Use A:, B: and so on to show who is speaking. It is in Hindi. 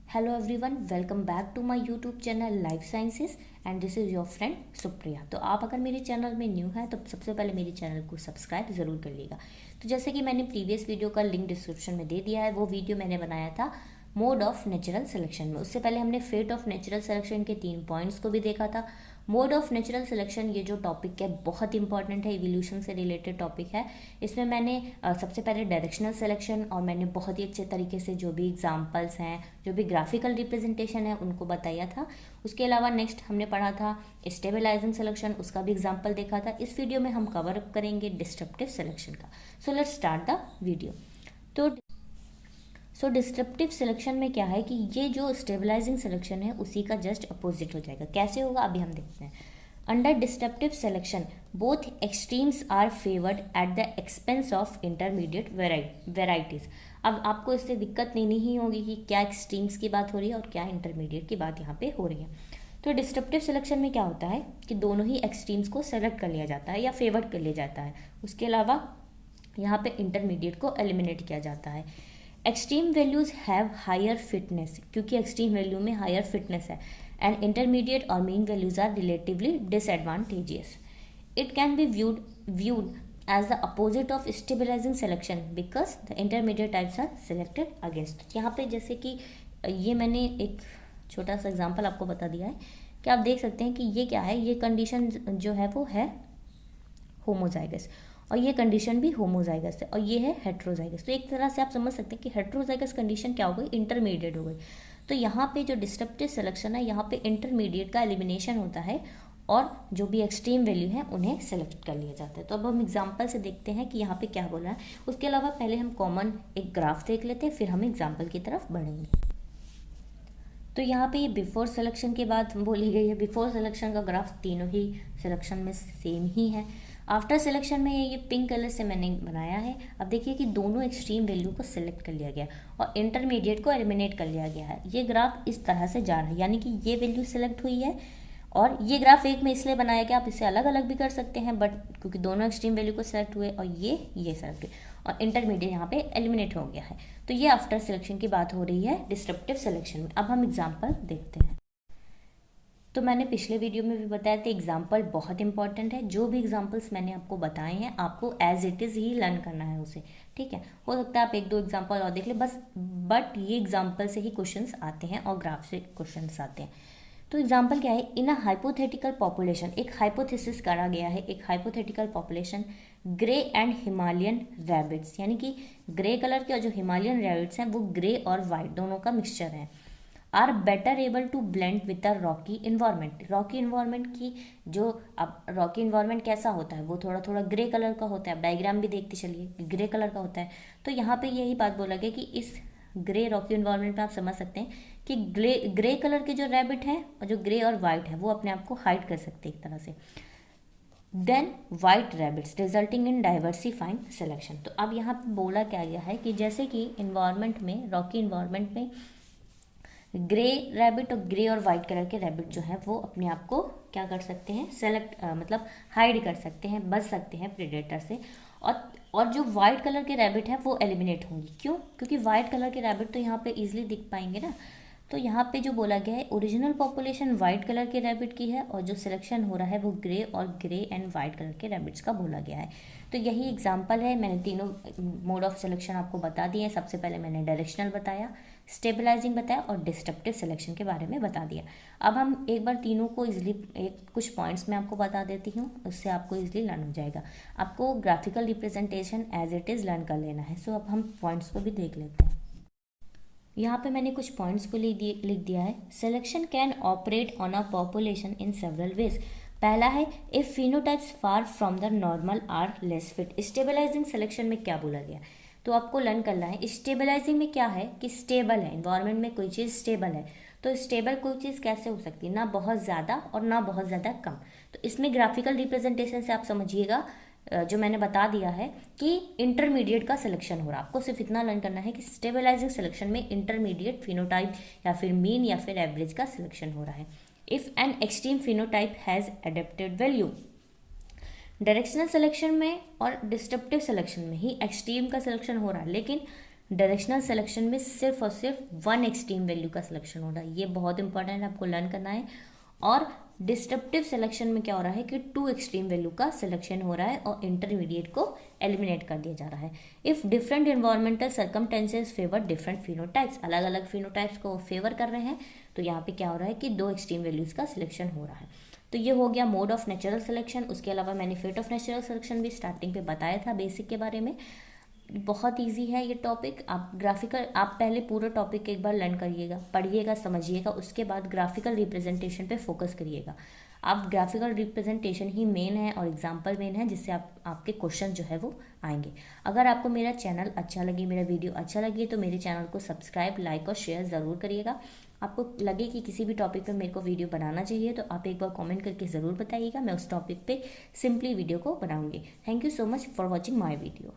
A: Hello everyone, welcome back to my YouTube channel life sciences and this is your friend Supriya. तो आप अगर मेरे चैनल में न्यू हैं तो सबसे पहले मेरे चैनल को सब्सक्राइब ज़रूर कर लीजिएगा। तो जैसे कि मैंने प्रीवियस वीडियो का लिंक डिस्क्रिप्शन में दे दिया है, वो वीडियो मैंने बनाया था मोड ऑफ नेचुरल सिलेक्शन में। उससे पहले हमने फेट ऑफ नेचुरल सिलेक्शन के 3 पॉइंट्स को भी देखा था। मोड ऑफ नेचुरल सिलेक्शन ये जो टॉपिक है बहुत इंपॉर्टेंट है, इवोल्यूशन से रिलेटेड टॉपिक है। इसमें मैंने सबसे पहले डायरेक्शनल सिलेक्शन और मैंने बहुत ही अच्छे तरीके से जो भी एग्जांपल्स हैं, जो भी ग्राफिकल रिप्रेजेंटेशन है उनको बताया था। उसके अलावा नेक्स्ट हमने पढ़ा था स्टेबलाइजिंग सिलेक्शन, उसका भी एग्जाम्पल देखा था। इस वीडियो में हम कवर अप करेंगे डिस्ट्रप्टिव सिलेक्शन का। So let's start the video. तो डिस्ट्रप्टिव सिलेक्शन में क्या है कि ये जो स्टेबलाइजिंग सिलेक्शन है उसी का जस्ट अपोजिट हो जाएगा। कैसे होगा अभी हम देखते हैं। Under disruptive selection both extremes are favoured at the expense of intermediate varieties. अब आपको इससे दिक्कत नहीं होगी कि क्या एक्सट्रीम्स की बात हो रही है और क्या इंटरमीडिएट की बात यहाँ पे हो रही है। तो डिस्ट्रप्टिव सिलेक्शन में क्या होता है कि दोनों ही एक्सट्रीम्स को सेलेक्ट कर लिया जाता है या फेवर्ड कर लिया जाता है। उसके अलावा यहाँ पे इंटरमीडिएट को एलिमिनेट किया जाता है। Extreme values have higher fitness, क्योंकि एक्सट्रीम वैल्यू में हायर फिटनेस है, एंड इंटरमीडिएट और mean values are relatively disadvantageous. It can be viewed as the opposite of stabilizing selection because the intermediate types are selected against। यहाँ पे जैसे कि ये मैंने एक छोटा सा एग्जांपल आपको बता दिया है कि आप देख सकते हैं कि ये क्या है, ये कंडीशन जो है वो है होमोजाइगस और ये कंडीशन भी होमोजाइगस है और ये है हेट्रोजाइगस। तो एक तरह से आप समझ सकते हैं कि हेट्रोजाइगस कंडीशन क्या हो गई, इंटरमीडिएट हो गई। तो यहाँ पे जो डिस्ट्रप्टिव सिलेक्शन है, यहाँ पे इंटरमीडिएट का एलिमिनेशन होता है और जो भी एक्सट्रीम वैल्यू है उन्हें सेलेक्ट कर लिया जाता है। तो अब हम एग्जाम्पल से देखते हैं कि यहाँ पे क्या बोला है। उसके अलावा पहले हम कॉमन एक ग्राफ देख लेते हैं, फिर हम एग्जाम्पल की तरफ बढ़ेंगे। तो यहाँ पे ये बिफोर सिलेक्शन के बाद बोली गई है। बिफोर सिलेक्शन का ग्राफ तीनों ही सिलेक्शन में सेम ही है। आफ्टर सिलेक्शन में ये पिंक कलर से मैंने बनाया है। अब देखिए कि दोनों एक्सट्रीम वैल्यू को सिलेक्ट कर लिया गया और इंटरमीडिएट को एलिमिनेट कर लिया गया है। ये ग्राफ इस तरह से जा रहा है, यानी कि ये वैल्यू सिलेक्ट हुई है और ये ग्राफ एक में इसलिए बनाया गया, आप इसे अलग अलग भी कर सकते हैं, बट क्योंकि दोनों एक्सट्रीम वैल्यू को सेलेक्ट हुए और ये सेलेक्ट हुए और इंटरमीडिएट यहाँ पे एलिमिनेट हो गया है। तो ये आफ्टर सिलेक्शन की बात हो रही है डिस्ट्रप्टिव सिलेक्शन में। अब हम एग्जाम्पल देखते हैं। तो मैंने पिछले वीडियो में भी बताया था एग्जाम्पल बहुत इंपॉर्टेंट है। जो भी एग्जाम्पल्स मैंने आपको बताए हैं आपको एज इट इज़ ही लर्न करना है उसे, ठीक है। हो सकता है आप एक दो एग्जाम्पल और देख ले बस, बट ये एग्जाम्पल से ही क्वेश्चंस आते हैं और ग्राफ से क्वेश्चंस आते हैं। तो एग्जाम्पल क्या है, इन अ हाइपोथेटिकल पॉपुलेशन, एक हाइपोथेसिस करा गया है, एक hypothetical population grey and Himalayan rabbits, यानी कि ग्रे कलर के और जो हिमालयन रैबिट्स हैं वो ग्रे और वाइट दोनों का मिक्सचर है, are better able to blend with a rocky environment. Rocky environment की जो, अब रॉकी इन्वायरमेंट कैसा होता है, वो थोड़ा थोड़ा ग्रे कलर का होता है। अब डायग्राम भी देखते चलिए, ग्रे कलर का होता है। तो यहाँ पे यही बात बोला गया कि इस ग्रे रॉकी इन्वायरमेंट में आप समझ सकते हैं कि ग्रे कलर के जो रैबिट हैं और जो ग्रे और वाइट है वो अपने आप को हाइड कर सकते हैं एक तरह से। Then white rabbits resulting in diversifying selection. तो अब यहाँ पे बोला क्या गया है कि जैसे कि इन्वायरमेंट में, रॉकी इन्वायरमेंट में ग्रे रैबिट और ग्रे और वाइट कलर के रैबिट जो है वो अपने आप को क्या कर सकते हैं, सेलेक्ट मतलब हाइड कर सकते हैं, बच सकते हैं प्रेडेटर से। और जो वाइट कलर के रैबिट है वो एलिमिनेट होंगी। क्यों? क्योंकि वाइट कलर के रैबिट तो यहाँ पे इजीली दिख पाएंगे ना। तो यहाँ पे जो बोला गया है ओरिजिनल पॉपुलेशन वाइट कलर के रैबिट की है और जो सिलेक्शन हो रहा है वो ग्रे और ग्रे एंड वाइट कलर के रैबिट्स का बोला गया है। तो यही एग्जांपल है। मैंने तीनों मोड ऑफ सिलेक्शन आपको बता दिए हैं। सबसे पहले मैंने डायरेक्शनल बताया, स्टेबलाइजिंग बताया और डिस्ट्रप्टिव सिलेक्शन के बारे में बता दिया। अब हम एक बार तीनों को इजीली कुछ पॉइंट्स में आपको बता देती हूँ, उससे आपको इजीली लर्न हो जाएगा। आपको graphical representation as it is learn कर लेना है। सो अब हम पॉइंट्स को भी देख लेते हैं। यहाँ पे मैंने कुछ पॉइंट्स को लिख दिया है। Selection can operate on a population in several ways. पहला है if phenotypes far from the normal are less fit. Stabilising selection में क्या बोला गया, तो आपको लर्न करना है। स्टेबलाइजिंग में क्या है कि स्टेबल है, इन्वायरमेंट में कोई चीज़ स्टेबल है। तो स्टेबल कोई चीज़ कैसे हो सकती है, ना बहुत ज़्यादा और ना बहुत ज़्यादा कम। तो इसमें ग्राफिकल रिप्रेजेंटेशन से आप समझिएगा, जो मैंने बता दिया है कि इंटरमीडिएट का सिलेक्शन हो रहा है। आपको सिर्फ इतना लर्न करना है कि स्टेबलाइजिंग सिलेक्शन में इंटरमीडिएट फिनोटाइप या फिर मीन या फिर एवरेज का सिलेक्शन हो रहा है। If an extreme phenotype has adapted value. Directional selection में और डिस्ट्रप्टिव सिलेक्शन में ही एक्सट्रीम का सिलेक्शन हो रहा है, लेकिन डायरेक्शनल सिलेक्शन में सिर्फ और सिर्फ वन एक्सट्रीम वैल्यू का सिलेक्शन हो रहा है, ये बहुत इंपॉर्टेंट है, आपको लर्न करना है। और डिस्ट्रप्टिव सिलेक्शन में क्या हो रहा है कि टू एक्सट्रीम वैल्यू का सिलेक्शन हो रहा है और इंटरमीडिएट को एलिमिनेट कर दिया जा रहा है। If different environmental circumstances favour different phenotypes, अलग अलग फिनोटाइप्स को फेवर कर रहे हैं, तो यहाँ पे क्या हो रहा है कि दो एक्सट्रीम वैल्यूज का सिलेक्शन हो रहा है। तो ये हो गया मोड ऑफ नेचुरल सिलेक्शन। उसके अलावा मैंने फेट ऑफ नेचुरल सिलेक्शन भी स्टार्टिंग पे बताया था बेसिक के बारे में। बहुत इजी है ये टॉपिक। आप ग्राफिकल, आप पहले पूरा टॉपिक एक बार लर्न करिएगा, पढ़िएगा, समझिएगा, उसके बाद ग्राफिकल रिप्रेजेंटेशन पे फोकस करिएगा। आप ग्राफिकल रिप्रेजेंटेशन ही मेन है और एग्जाम्पल मेन है, जिससे आपके क्वेश्चन जो है वो आएंगे। अगर आपको मेरा चैनल अच्छा लगे, मेरा वीडियो अच्छा लगे, तो मेरे चैनल को सब्सक्राइब, लाइक और शेयर ज़रूर करिएगा। आपको लगे कि किसी भी टॉपिक पे मेरे को वीडियो बनाना चाहिए, तो आप एक बार कमेंट करके ज़रूर बताइएगा, मैं उस टॉपिक पे सिंपली वीडियो को बनाऊंगी। Thank you so much for watching my video.